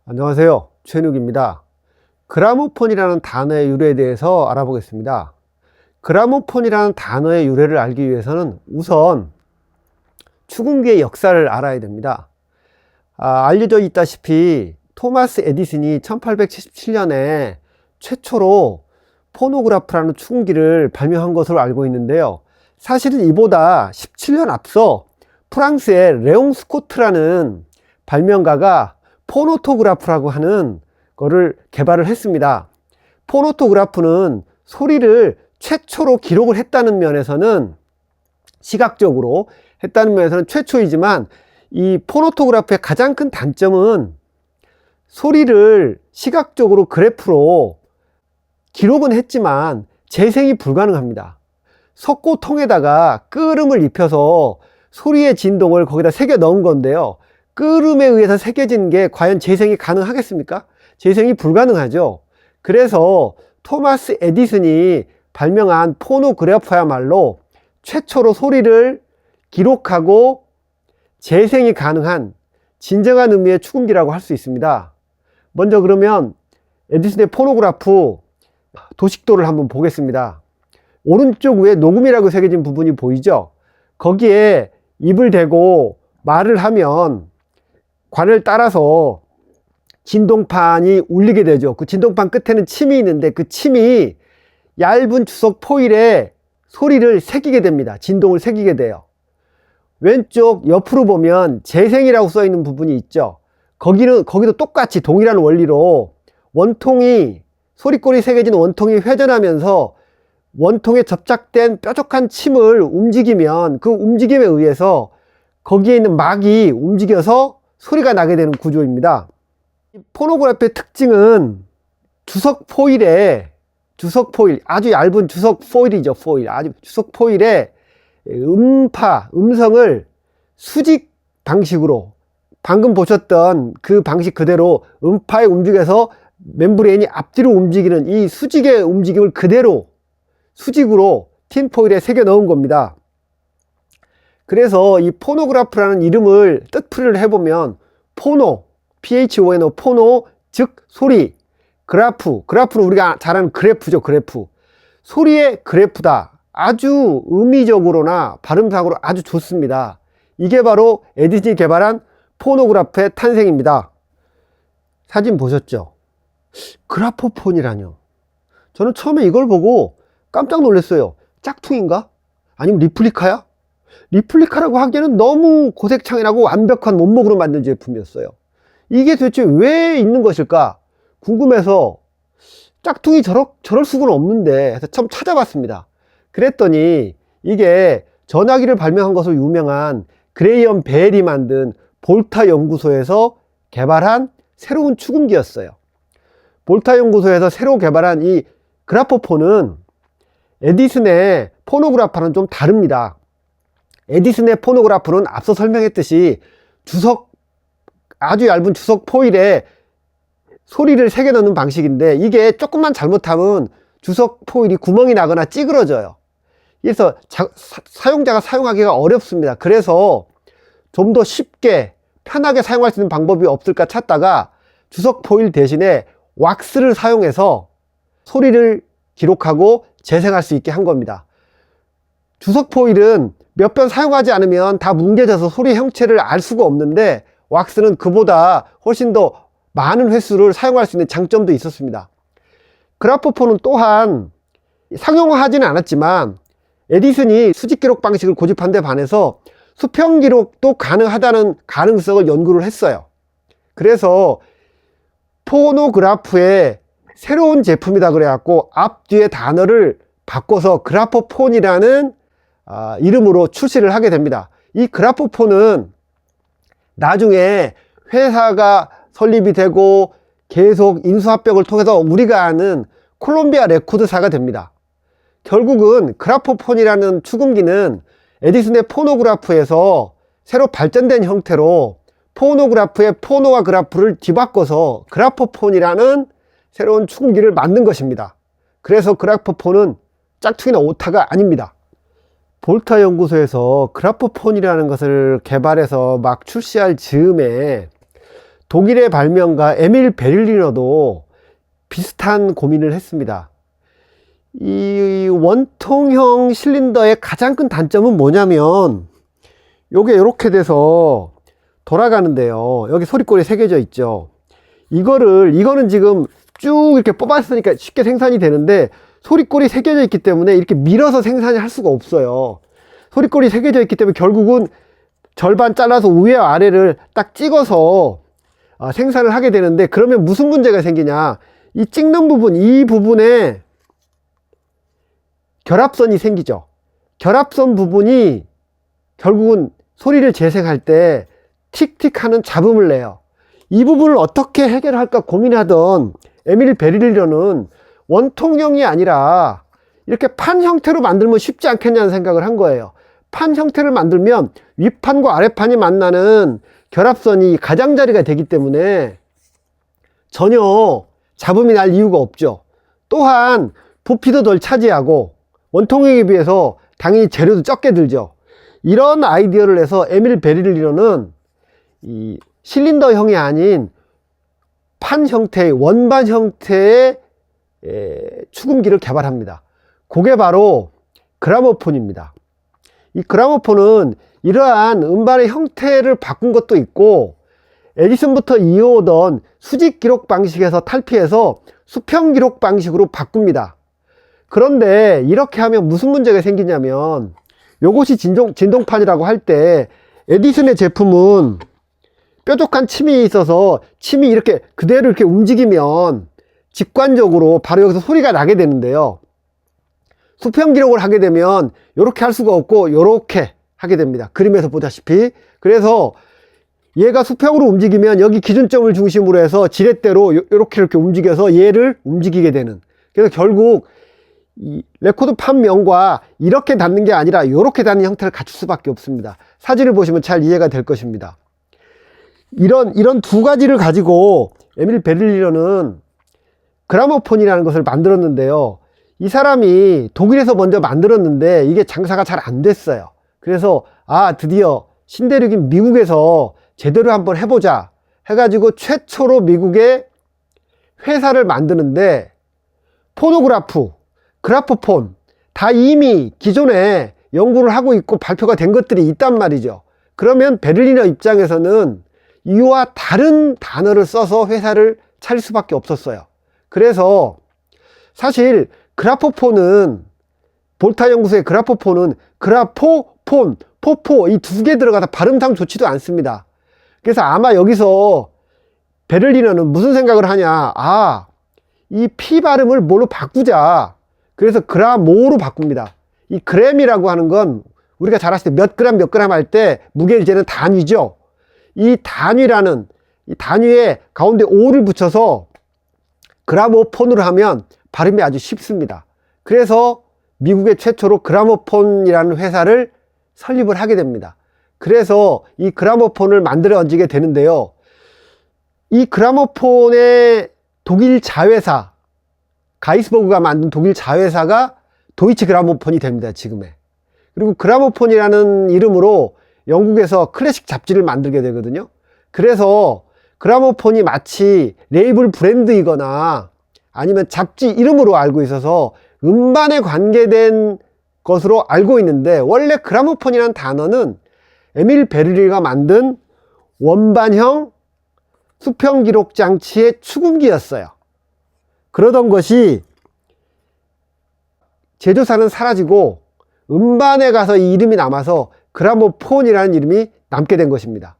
안녕하세요, 최욱입니다. 그라모폰이라는 단어의 유래에 대해서 알아보겠습니다. 그라모폰이라는 단어의 유래를 알기 위해서는 우선 축음기의 역사를 알아야 됩니다. 알려져 있다시피 토마스 에디슨이 1877년에 최초로 포노그래프라는 축음기를 발명한 것으로 알고 있는데요. 사실은 이보다 17년 앞서 프랑스의 레옹 스코트라는 발명가가 포노토그래프라고 하는 거를 개발을 했습니다. 포노토그래프는 소리를 최초로 기록을 했다는 면에서는, 시각적으로 했다는 면에서는 최초이지만, 이 포노토그래프의 가장 큰 단점은 소리를 시각적으로 그래프로 기록은 했지만 재생이 불가능합니다. 석고통에다가 끄름을 입혀서 소리의 진동을 거기다 새겨 넣은 건데요, 끄름에 의해서 새겨진 게 과연 재생이 가능하겠습니까? 재생이 불가능하죠. 그래서 토마스 에디슨이 발명한 포노그래프야말로 최초로 소리를 기록하고 재생이 가능한 진정한 의미의 축음기라고 할 수 있습니다. 먼저 그러면 에디슨의 포노그래프 도식도를 한번 보겠습니다. 오른쪽 위에 녹음이라고 새겨진 부분이 보이죠? 거기에 입을 대고 말을 하면 관을 따라서 진동판이 울리게 되죠. 그 진동판 끝에는 침이 있는데 그 침이 얇은 주석 포일에 소리를 새기게 됩니다. 진동을 새기게 돼요. 왼쪽 옆으로 보면 재생이라고 써 있는 부분이 있죠. 거기도 똑같이 동일한 원리로 원통이, 소리꼴이 새겨진 원통이 회전하면서 원통에 접착된 뾰족한 침을 움직이면 그 움직임에 의해서 거기에 있는 막이 움직여서 소리가 나게 되는 구조입니다. 포노그래프의 특징은 주석 포일, 아주 얇은 주석 포일이죠. 주석 포일에 음성을 수직 방식으로, 방금 보셨던 그 방식 그대로 음파에 움직여서 멤브레인이 앞뒤로 움직이는 이 수직의 움직임을 그대로 수직으로 틴 포일에 새겨 넣은 겁니다. 그래서 이 포노그래프라는 이름을 뜻풀이를 해보면 포노, PHONO, 포노, 즉 소리, 그래프는 우리가 잘 아는 그래프죠. 그래프, 소리의 그래프다. 아주 의미적으로나 발음상으로 아주 좋습니다. 이게 바로 에디슨이 개발한 포노그래프의 탄생입니다. 사진 보셨죠? 그래프폰이라뇨. 저는 처음에 이걸 보고 깜짝 놀랐어요. 짝퉁인가? 아니면 리플리카야? 리플리카라고 하기에는 너무 고색창이라고 완벽한 원목으로 만든 제품이었어요. 이게 도대체 왜 있는 것일까 궁금해서, 짝퉁이 저럴 수는 없는데 해서 처음 찾아봤습니다. 그랬더니 이게 전화기를 발명한 것으로 유명한 그레이엄 벨이 만든 볼타 연구소에서 개발한 새로운 축음기였어요. 볼타 연구소에서 새로 개발한 이 그래프폰은 에디슨의 포노그래프와는 좀 다릅니다. 에디슨의 포노그래프는 앞서 설명했듯이 아주 얇은 주석 포일에 소리를 새겨 넣는 방식인데, 이게 조금만 잘못하면 주석 포일이 구멍이 나거나 찌그러져요. 그래서 사용자가 사용하기가 어렵습니다. 그래서 좀 더 쉽게 편하게 사용할 수 있는 방법이 없을까 찾다가 주석 포일 대신에 왁스를 사용해서 소리를 기록하고 재생할 수 있게 한 겁니다. 주석 포일은 몇 번 사용하지 않으면 다 뭉개져서 소리 형체를 알 수가 없는데, 왁스는 그보다 훨씬 더 많은 횟수를 사용할 수 있는 장점도 있었습니다. 그래프폰은 또한 상용화하지는 않았지만 에디슨이 수직 기록 방식을 고집한 데 반해서 수평 기록도 가능하다는 가능성을 연구를 했어요. 그래서 포노그래프의 새로운 제품이다 그래갖고 앞뒤의 단어를 바꿔서 그래프폰이라는 이름으로 출시를 하게 됩니다. 이 그래프폰은 나중에 회사가 설립이 되고 계속 인수합병을 통해서 우리가 아는 콜롬비아 레코드사가 됩니다. 결국은 그래프폰이라는 축음기는 에디슨의 포노그래프에서 새로 발전된 형태로 포노그래프의 포노와 그래프를 뒤바꿔서 그래프폰이라는 새로운 축음기를 만든 것입니다. 그래서 그래프폰은 짝퉁이나 오타가 아닙니다. 볼타 연구소에서 그래프폰이라는 것을 개발해서 막 출시할 즈음에 독일의 발명가 에밀 베를리너도 비슷한 고민을 했습니다. 이 원통형 실린더의 가장 큰 단점은 뭐냐면 요게 이렇게 돼서 돌아가는데요. 여기 소리꼴이 새겨져 있죠. 이거는 지금 쭉 이렇게 뽑았으니까 쉽게 생산이 되는데 소리꼴이 새겨져 있기 때문에 이렇게 밀어서 생산을 할 수가 없어요. 소리꼴이 새겨져 있기 때문에 결국은 절반 잘라서 위와 아래를 딱 찍어서 생산을 하게 되는데, 그러면 무슨 문제가 생기냐, 이 찍는 부분, 이 부분에 결합선이 생기죠. 결합선 부분이 결국은 소리를 재생할 때 틱틱 하는 잡음을 내요. 이 부분을 어떻게 해결할까 고민하던 에밀 베를리너는 원통형이 아니라 이렇게 판 형태로 만들면 쉽지 않겠냐는 생각을 한 거예요. 판 형태를 만들면 윗판과 아랫판이 만나는 결합선이 가장자리가 되기 때문에 전혀 잡음이 날 이유가 없죠. 또한 부피도 덜 차지하고 원통형에 비해서 당연히 재료도 적게 들죠. 이런 아이디어를 내서 에밀 베를리너는 이 실린더형이 아닌 판 형태의, 원반 형태의 축음기를 개발합니다. 그게 바로 그라모폰입니다. 이 그라모폰은 이러한 음반의 형태를 바꾼 것도 있고, 에디슨부터 이어오던 수직 기록 방식에서 탈피해서 수평 기록 방식으로 바꿉니다. 그런데 이렇게 하면 무슨 문제가 생기냐면, 요것이 진동판이라고 할 때 에디슨의 제품은 뾰족한 침이 있어서 침이 이렇게 그대로 이렇게 움직이면 직관적으로 바로 여기서 소리가 나게 되는데요. 수평 기록을 하게 되면 이렇게 할 수가 없고 이렇게 하게 됩니다. 그림에서 보다시피. 그래서 얘가 수평으로 움직이면 여기 기준점을 중심으로 해서 지렛대로 이렇게 움직여서 얘를 움직이게 되는. 그래서 결국 이 레코드 판명과 이렇게 닿는 게 아니라 이렇게 닿는 형태를 갖출 수밖에 없습니다. 사진을 보시면 잘 이해가 될 것입니다. 이런 두 가지를 가지고 에밀 베를리너는 그라모폰이라는 것을 만들었는데요. 이 사람이 독일에서 먼저 만들었는데 이게 장사가 잘 안 됐어요. 그래서 드디어 신대륙인 미국에서 제대로 한번 해보자 해가지고 최초로 미국에 회사를 만드는데, 포노그라프, 그라포폰 다 이미 기존에 연구를 하고 있고 발표가 된 것들이 있단 말이죠. 그러면 베를리너 입장에서는 이와 다른 단어를 써서 회사를 차릴 수밖에 없었어요. 그래서 사실 그라포폰은, 볼타 연구소의 그라포폰은 그라포폰, 포포 이 두 개 들어가서 발음상 좋지도 않습니다. 그래서 아마 여기서 베를리너는 무슨 생각을 하냐, 이 P 발음을 뭘로 바꾸자. 그래서 그라모로 바꿉니다. 이 그램이라고 하는 건 우리가 잘 아실 때 몇 그램 할 때 무게를 재는 단위죠. 이 단위라는, 이 단위에 가운데 O를 붙여서 그라모폰으로 하면 발음이 아주 쉽습니다. 그래서 미국의 최초로 그라모폰이라는 회사를 설립을 하게 됩니다. 그래서 이 그라모폰을 만들어지게 되는데요. 이 그라모폰의 독일 자회사, 가이스버그가 만든 독일 자회사가 도이치 그라모폰이 됩니다, 지금의. 그리고 그라모폰이라는 이름으로 영국에서 클래식 잡지를 만들게 되거든요. 그래서 그라모폰이 마치 레이블 브랜드이거나 아니면 잡지 이름으로 알고 있어서 음반에 관계된 것으로 알고 있는데, 원래 그라모폰이라는 단어는 에밀 베를리너가 만든 원반형 수평 기록 장치의 축음기였어요. 그러던 것이 제조사는 사라지고 음반에 가서 이 이름이 남아서 그라모폰이라는 이름이 남게 된 것입니다.